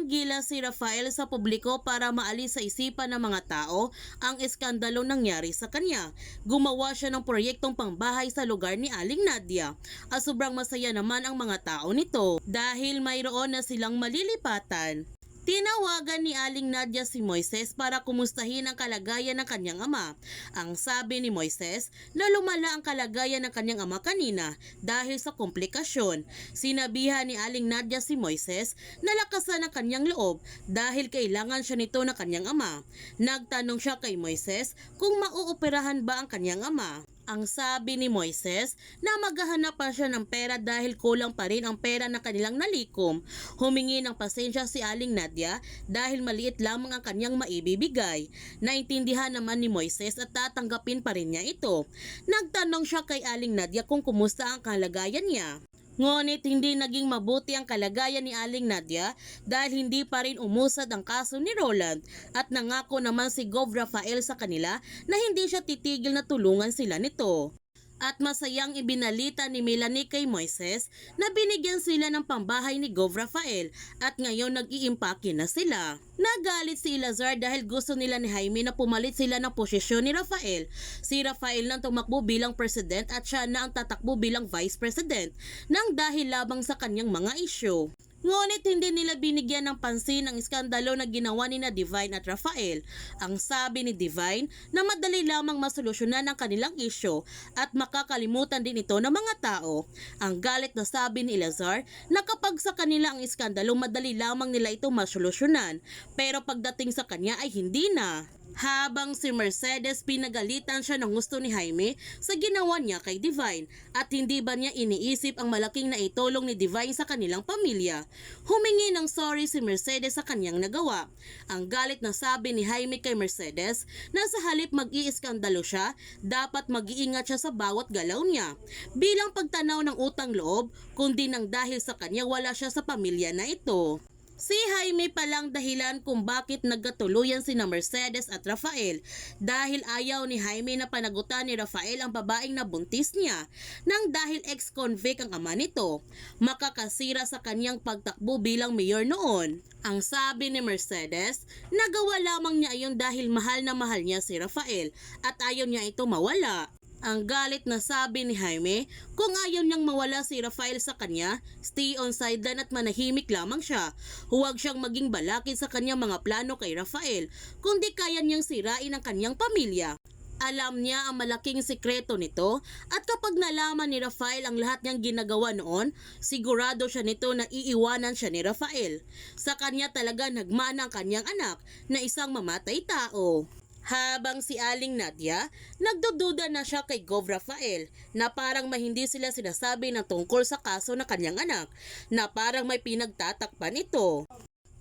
Ginagila si Rafael sa publiko para maalis sa isipan ng mga tao ang iskandalo nangyari sa kanya. Gumawa siya ng proyektong pangbahay sa lugar ni Aling Nadia at sobrang masaya naman ang mga tao nito dahil mayroon na silang malilipatan. Tinawagan ni Aling Nadia si Moises para kumustahin ang kalagayan ng kanyang ama. Ang sabi ni Moises na lumala ang kalagayan ng kanyang ama kanina dahil sa komplikasyon. Sinabihan ni Aling Nadia si Moises na lakasan ang kanyang loob dahil kailangan siya nito ng kanyang ama. Nagtanong siya kay Moises kung mauoperahan ba ang kanyang ama. Ang sabi ni Moises na maghahanap pa siya ng pera dahil kulang pa rin ang pera na kanilang nalikom. Humingi ng pasensya si Aling Nadia dahil maliit lamang ang kanyang maibibigay. Naintindihan naman ni Moises at tatanggapin pa rin niya ito. Nagtanong siya kay Aling Nadia kung kumusta ang kalagayan niya. Ngunit hindi naging mabuti ang kalagayan ni Aling Nadia dahil hindi pa rin umusad ang kaso ni Roland at nangako naman si Gov. Rafael sa kanila na hindi siya titigil na tulungan sila nito. At masayang ibinalita ni Melanie kay Moises na binigyan sila ng pambahay ni Gov. Rafael at ngayon nag-iimpake na sila. Nagalit si Lazar dahil gusto nila ni Jaime na pumalit sila ng posisyon ni Rafael. Si Rafael nang tumakbo bilang president at siya na ang tatakbo bilang vice president nang dahil labang sa kanyang mga isyu. Ngunit hindi nila binigyan ng pansin ang iskandalo na ginawa ni na Divine at Rafael. Ang sabi ni Divine na madali lamang masolusyonan ang kanilang isyu at makakalimutan din ito ng mga tao. Ang galit na sabi ni Lazar na kapag sa kanila ang iskandalo madali lamang nila ito masolusyonan pero pagdating sa kanya ay hindi na. Habang si Mercedes pinagalitan siya ng gusto ni Jaime sa ginawa niya kay Divine at hindi ba niya iniisip ang malaking naitulong ni Divine sa kanilang pamilya. Humingi ng sorry si Mercedes sa kanyang nagawa. Ang galit na sabi ni Jaime kay Mercedes na sa halip mag-iiskandalo siya, dapat mag-iingat siya sa bawat galaw niya. Bilang pagtanaw ng utang loob, kundi nang dahil sa kanya wala siya sa pamilya na ito. Si Jaime palang dahilan kung bakit nagkatuluyan sina Mercedes at Rafael dahil ayaw ni Jaime na panagutan ni Rafael ang babaeng nabuntis niya nang dahil ex-convict ang ama nito. Makakasira sa kanyang pagtakbo bilang mayor noon. Ang sabi ni Mercedes, nagawa lamang niya iyon dahil mahal na mahal niya si Rafael at ayaw niya ito mawala. Ang galit na sabi ni Jaime, kung ayaw niyang mawala si Rafael sa kanya, stay on sideline at manahimik lamang siya. Huwag siyang maging balakid sa kanyang mga plano kay Rafael, kundi kaya niyang sirain ang kanyang pamilya. Alam niya ang malaking sikreto nito at kapag nalaman ni Rafael ang lahat niyang ginagawa noon, sigurado siya nito na iiwanan siya ni Rafael. Sa kanya talaga nagmana ang kanyang anak na isang mamatay tao. Habang si Aling Nadia, nagdududa na siya kay Gov. Rafael na parang hindi sila sinasabi ng tungkol sa kaso ng kanyang anak na parang may pinagtatakpan ito.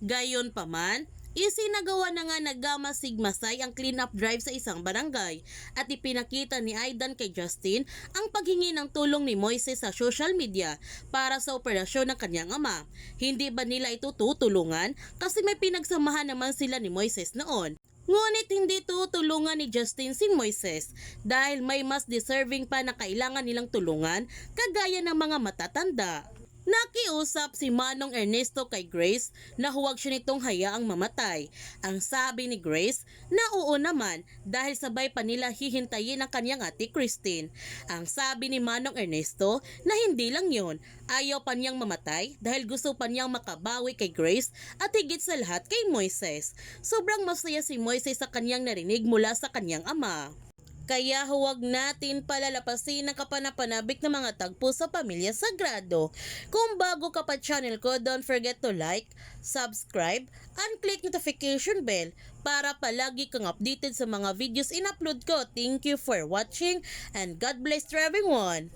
Gayunpaman, isinagawa na nga nagmasigmasay ang clean-up drive sa isang barangay at ipinakita ni Aidan kay Justin ang paghingi ng tulong ni Moises sa social media para sa operasyon ng kanyang ama. Hindi ba nila ito tutulungan kasi may pinagsamahan naman sila ni Moises noon? Ngunit hindi tutulungan ni Justin si Moises dahil may mas deserving pa na kailangan nilang tulungan kagaya ng mga matatanda. Nakiusap si Manong Ernesto kay Grace na huwag siya nitong hayaang mamatay. Ang sabi ni Grace na oo naman dahil sabay pa nila hihintayin ang kanyang ate Christine. Ang sabi ni Manong Ernesto na hindi lang yon, ayaw pa niyang mamatay dahil gusto pa niyang makabawi kay Grace at higit sa lahat kay Moises. Sobrang masaya si Moises sa kanyang narinig mula sa kanyang ama. Kaya huwag natin palalapasin ang kapanapanabik na mga tagpo sa Pamilya Sagrado. Kung bago ka pa channel ko, don't forget to like, subscribe, and click notification bell para palagi kang updated sa mga videos in-upload ko. Thank you for watching and God bless to everyone!